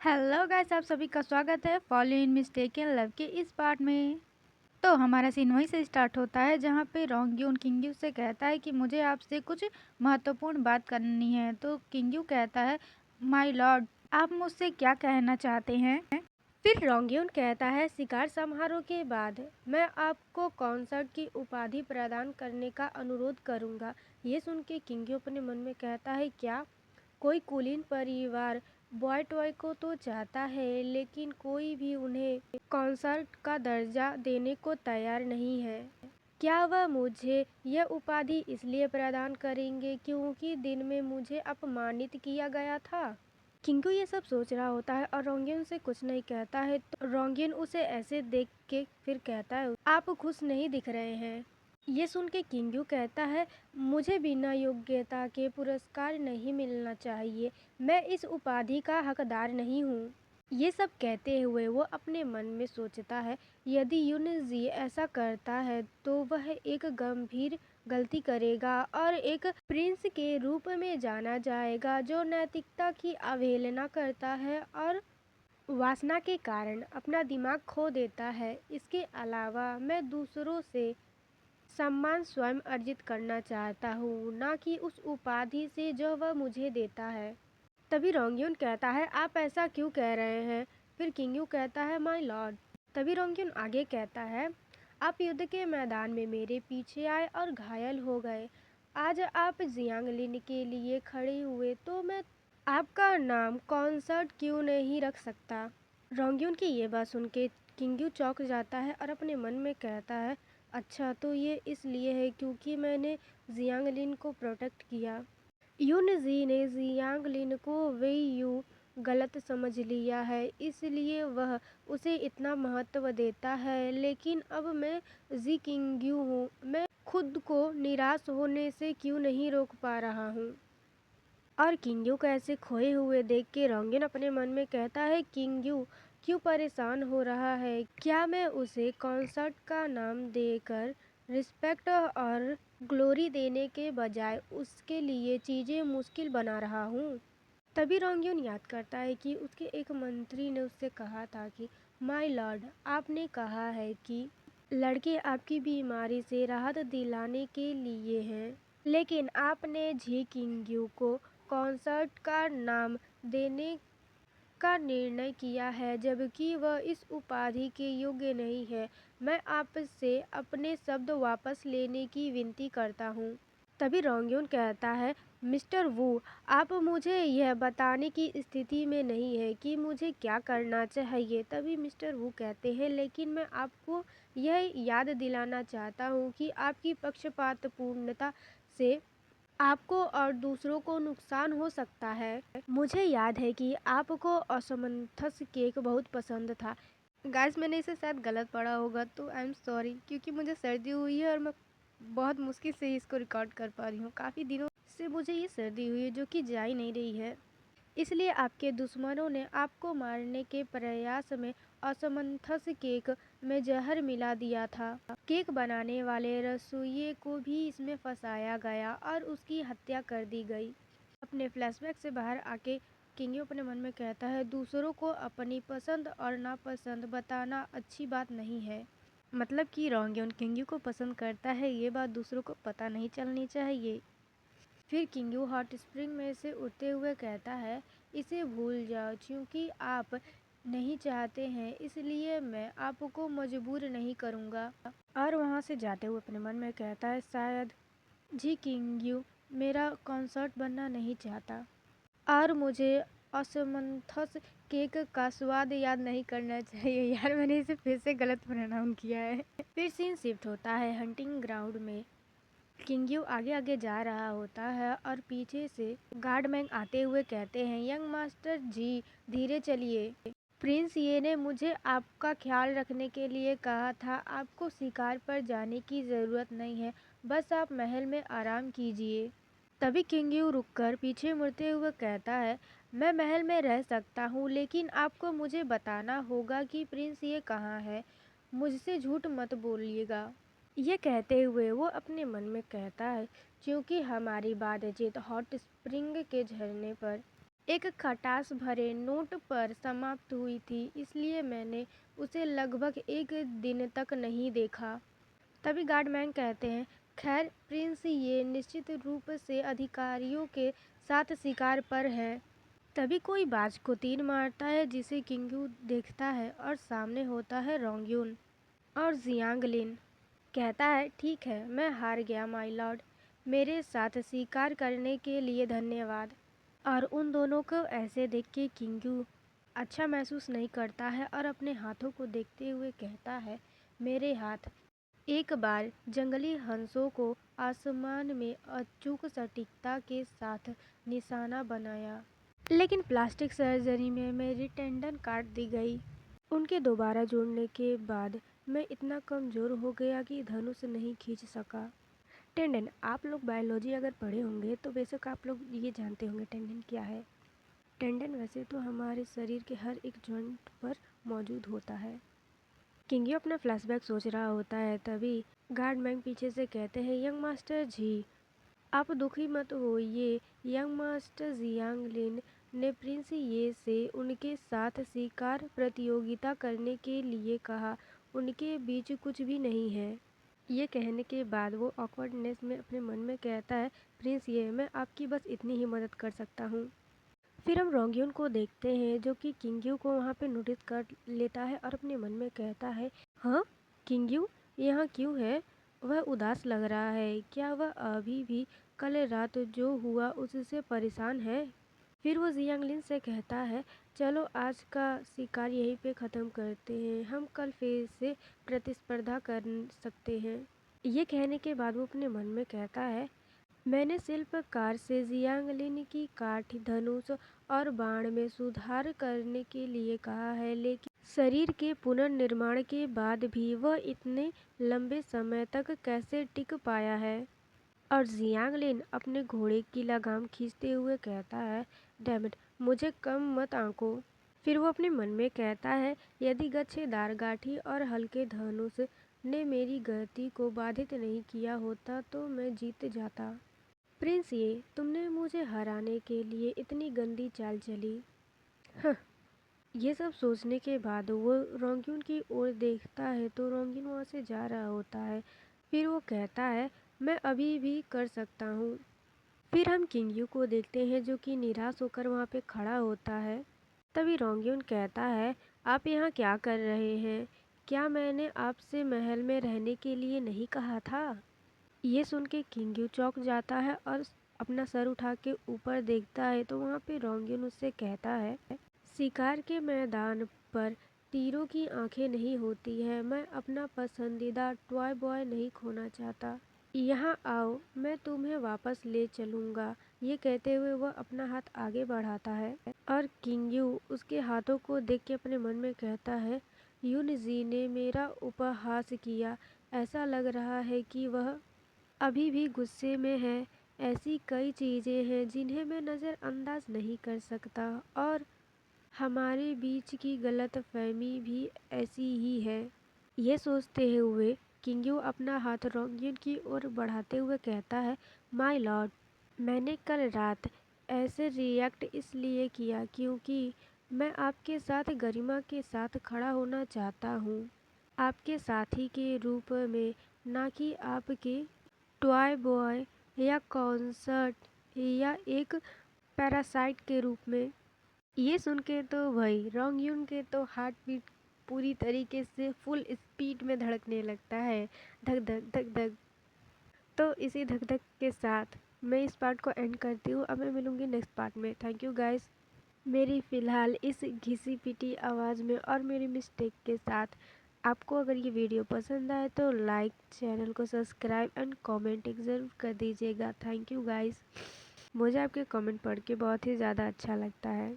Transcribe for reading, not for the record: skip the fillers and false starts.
Hello guys, आप सभी का स्वागत है फॉलो इन मिस्टेकन लव के इस पार्ट में। तो हमारा सीन वहीं से स्टार्ट होता है जहाँ पे रोंगयू किंगयू से कहता है कि मुझे आपसे कुछ महत्वपूर्ण बात करनी है। तो किंगयू कहता है, माय लॉर्ड, आप मुझसे क्या कहना चाहते हैं? फिर रोंगयू कहता है, शिकार समारोह के बाद मैं आपको कॉन्सर्ट की उपाधि प्रदान करने का अनुरोध करूंगा। ये सुन के किंगयू अपने मन में कहता है, क्या कोई कुलीन परिवार बॉय टॉय को तो चाहता है, लेकिन कोई भी उन्हें कॉन्सर्ट का दर्जा देने को तैयार नहीं है। क्या वह मुझे यह उपाधि इसलिए प्रदान करेंगे क्योंकि दिन में मुझे अपमानित किया गया था? किंगू ये सब सोच रहा होता है और रोंगयू से कुछ नहीं कहता है। तो रोंगयू उसे ऐसे देख के फिर कहता है, आप खुश नहीं दिख रहे हैं। ये सुन के किंगू कहता है, मुझे बिना योग्यता के पुरस्कार नहीं मिलना चाहिए। मैं इस उपाधि का हकदार नहीं हूँ। ये सब कहते हुए वो अपने मन में सोचता है, यदि यूनजी ऐसा करता है तो वह एक गंभीर गलती करेगा और एक प्रिंस के रूप में जाना जाएगा जो नैतिकता की अवहेलना करता है और वासना के कारण अपना दिमाग खो देता है। इसके अलावा मैं दूसरों से सम्मान स्वयं अर्जित करना चाहता हूँ, ना कि उस उपाधि से जो वह मुझे देता है। तभी रोंगयू कहता है, आप ऐसा क्यों कह रहे हैं? फिर किंगयू कहता है, माय लॉर्ड। तभी रोंगयू आगे कहता है, आप युद्ध के मैदान में मेरे पीछे आए और घायल हो गए। आज आप जियांगलिन के लिए खड़े हुए तो मैं आपका नाम कॉन्सर्ट क्यों नहीं रख सकता? रोंगयू की ये बात सुन के किंगयू चौंक जाता है और अपने मन में कहता है, अच्छा तो ये इसलिए है क्योंकि मैंने जियांगलिन को प्रोटेक्ट किया। यूनजी ने जियांगलिन को वेईयू गलत समझ लिया है, इसलिए वह उसे इतना महत्व देता है। लेकिन अब मैं जी किंगयू हूँ, मैं खुद को निराश होने से क्यों नहीं रोक पा रहा हूँ? और किंगयू को ऐसे खोए हुए देख के रोंगयू अपने मन में कहता है, किंगयू क्यों परेशान हो रहा है? क्या मैं उसे कॉन्सर्ट का नाम देकर रिस्पेक्ट और ग्लोरी देने के बजाय उसके लिए चीज़ें मुश्किल बना रहा हूँ? तभी रोंगयू याद करता है कि उसके एक मंत्री ने उससे कहा था कि माय लॉर्ड, आपने कहा है कि लड़के आपकी बीमारी से राहत दिलाने के लिए हैं, लेकिन आपने जी किंगयू को कॉन्सर्ट का नाम देने का निर्णय किया है, जबकि वह इस उपाधि के योग्य नहीं है। मैं आपसे अपने शब्द वापस लेने की विनती करता हूँ। तभी रोंगयू कहता है, मिस्टर वू, आप मुझे यह बताने की स्थिति में नहीं है कि मुझे क्या करना चाहिए। तभी मिस्टर वू कहते हैं, लेकिन मैं आपको यह याद दिलाना चाहता हूँ कि आपकी पक्षपातपूर्णता से आपको और दूसरों को नुकसान हो सकता है। मुझे याद है कि आपको असमंथस केक बहुत पसंद था। गाइस, मैंने इसे शायद गलत पढ़ा होगा तो आई एम सॉरी, क्योंकि मुझे सर्दी हुई है और मैं बहुत मुश्किल से इसको रिकॉर्ड कर पा रही हूँ। काफ़ी दिनों से मुझे ये सर्दी हुई है जो कि जा ही नहीं रही है। इसलिए आपके दुश्मनों ने आपको मारने के प्रयास में असमंथस केक में जहर मिला दिया था। केक बनाने वाले रसोइये को भी इसमें फंसाया गया और उसकी हत्या कर दी गई। अपने फ्लैशबैक से बाहर आके किंगयू अपने मन में कहता है, दूसरों को अपनी पसंद और नापसंद बताना अच्छी बात नहीं है। मतलब कि रोंगयू किंगयू को पसंद करता है, ये बात दूसरों को पता नहीं चलनी चाहिए। फिर किंगयू हॉट स्प्रिंग में से उठते हुए कहता है, इसे भूल जाओ, क्योंकि आप नहीं चाहते हैं इसलिए मैं आपको मजबूर नहीं करूँगा। और वहाँ से जाते हुए अपने मन में कहता है, शायद जी किंगयू मेरा कॉन्सर्ट बनना नहीं चाहता और मुझे असमंथस केक का स्वाद याद नहीं करना चाहिए। यार, मैंने इसे फिर से गलत प्रोनाउंस किया है। फिर सीन शिफ्ट होता है हंटिंग ग्राउंड में। किंगयू आगे आगे जा रहा होता है और पीछे से गार्डमैन आते हुए कहते हैं, यंग मास्टर जी, धीरे चलिए। प्रिंस ये ने मुझे आपका ख्याल रखने के लिए कहा था। आपको शिकार पर जाने की ज़रूरत नहीं है, बस आप महल में आराम कीजिए। तभी किंगयू रुककर पीछे मुड़ते हुए कहता है, मैं महल में रह सकता हूँ, लेकिन आपको मुझे बताना होगा कि प्रिंस ये कहाँ है। मुझसे झूठ मत बोलिएगा। ये कहते हुए वो अपने मन में कहता है, क्योंकि हमारी बातचीत हॉट स्प्रिंग के झरने पर एक खटास भरे नोट पर समाप्त हुई थी, इसलिए मैंने उसे लगभग 1 दिन तक नहीं देखा। तभी गार्डमैन कहते हैं, खैर प्रिंस ये निश्चित रूप से अधिकारियों के साथ शिकार पर है। तभी कोई बाज को तीर मारता है जिसे किंगयू देखता है और सामने होता है रोंगयून और जियांगलिन। कहता है, ठीक है, मैं हार गया माय लॉर्ड, मेरे साथ शिकार करने के लिए धन्यवाद। और उन दोनों को ऐसे देख के किंगयू अच्छा महसूस नहीं करता है और अपने हाथों को देखते हुए कहता है, मेरे हाथ। एक बार जंगली हंसों को आसमान में अचूक सटीकता के साथ निशाना बनाया, लेकिन प्लास्टिक सर्जरी में मेरी टेंडन काट दी गई। उनके दोबारा जोड़ने के बाद मैं इतना कमज़ोर हो गया कि धनुष नहीं खींच सका। टेंडन, आप लोग बायोलॉजी अगर पढ़े होंगे तो बेशक आप लोग ये जानते होंगे टेंडन क्या है। टेंडन वैसे तो हमारे शरीर के हर एक जॉइंट पर मौजूद होता है। किंगयू अपना फ्लैशबैक सोच रहा होता है, तभी गार्डमैन पीछे से कहते हैं, यंग मास्टर जी, आप दुखी मत होइए। यंग मास्टर जियांगलिन ने प्रिंस ये से उनके साथ शिकार प्रतियोगिता करने के लिए कहा, उनके बीच कुछ भी नहीं है। ये कहने के बाद वो ऑकवर्डनेस में अपने मन में कहता है, प्रिंस ये, मैं आपकी बस इतनी ही मदद कर सकता हूँ। फिर हम रोंगयून को देखते हैं जो कि किंगयू को वहाँ पे नोटिस कर लेता है और अपने मन में कहता है, हाँ किंगयू यहाँ क्यों है? वह उदास लग रहा है, क्या वह अभी भी कल रात जो हुआ उससे परेशान है? फिर वो जियांगलिन से कहता है, चलो आज का शिकार यहीं पे ख़त्म करते हैं, हम कल फिर से प्रतिस्पर्धा कर सकते हैं। ये कहने के बाद वो अपने मन में कहता है, मैंने शिल्पकार से जियांगलिन की काठ, धनुष और बाण में सुधार करने के लिए कहा है, लेकिन शरीर के पुनर्निर्माण के बाद भी वह इतने लंबे समय तक कैसे टिक पाया है? और जियांगलिन अपने घोड़े की लगाम खींचते हुए कहता है, डैमिट, मुझे कम मत आंको। फिर वो अपने मन में कहता है, यदि गच्छेदार गाठी और हल्के धनुष ने मेरी गति को बाधित नहीं किया होता तो मैं जीत जाता। प्रिंस ये, तुमने मुझे हराने के लिए इतनी गंदी चाल चली। हं, ये सब सोचने के बाद वो रोंगयून की ओर देखता है तो रोंगयून वहाँ से जा रहा होता है। फिर वो कहता है, मैं अभी भी कर सकता हूँ। फिर हम किंगयू को देखते हैं जो कि निराश होकर वहाँ पे खड़ा होता है। तभी रोंगयून कहता है, आप यहाँ क्या कर रहे हैं? क्या मैंने आपसे महल में रहने के लिए नहीं कहा था? ये सुन के किंगयू चौंक जाता है और अपना सर उठा के ऊपर देखता है तो वहाँ पे रोंगयून उससे कहता है, शिकार के मैदान पर तीरों की आंखें नहीं होती है, मैं अपना पसंदीदा टॉय बॉय नहीं खोना चाहता। यहाँ आओ, मैं तुम्हें वापस ले चलूँगा। ये कहते हुए वह अपना हाथ आगे बढ़ाता है और किंगयू उसके हाथों को देख के अपने मन में कहता है, यून जी ने मेरा उपहास किया, ऐसा लग रहा है कि वह अभी भी गुस्से में है। ऐसी कई चीज़ें हैं जिन्हें मैं नज़रअंदाज नहीं कर सकता और हमारे बीच की गलतफहमी भी ऐसी ही है। ये सोचते हुए किंगयू अपना हाथ रोंगयून की ओर बढ़ाते हुए कहता है, माय लॉर्ड, मैंने कल रात ऐसे रिएक्ट इसलिए किया क्योंकि मैं आपके साथ गरिमा के साथ खड़ा होना चाहता हूँ, आपके साथी के रूप में, ना कि आपके टॉय बॉय या कॉन्सर्ट या एक पैरासाइट के रूप में। ये सुन के तो भाई रोंगयून के तो हार्ट बीट पूरी तरीके से फुल स्पीड में धड़कने लगता है, धक धक धक धक। तो इसी धक धक के साथ मैं इस पार्ट को एंड करती हूँ। अब मैं मिलूँगी नेक्स्ट पार्ट में। थैंक यू गाइस, मेरी फ़िलहाल इस घिसी पिटी आवाज़ में और मेरी मिस्टेक के साथ। आपको अगर ये वीडियो पसंद आए तो लाइक, चैनल को सब्सक्राइब एंड कमेंट ज़रूर कर दीजिएगा। थैंक यू गाइस, मुझे आपके कमेंट पढ़ के बहुत ही ज़्यादा अच्छा लगता है।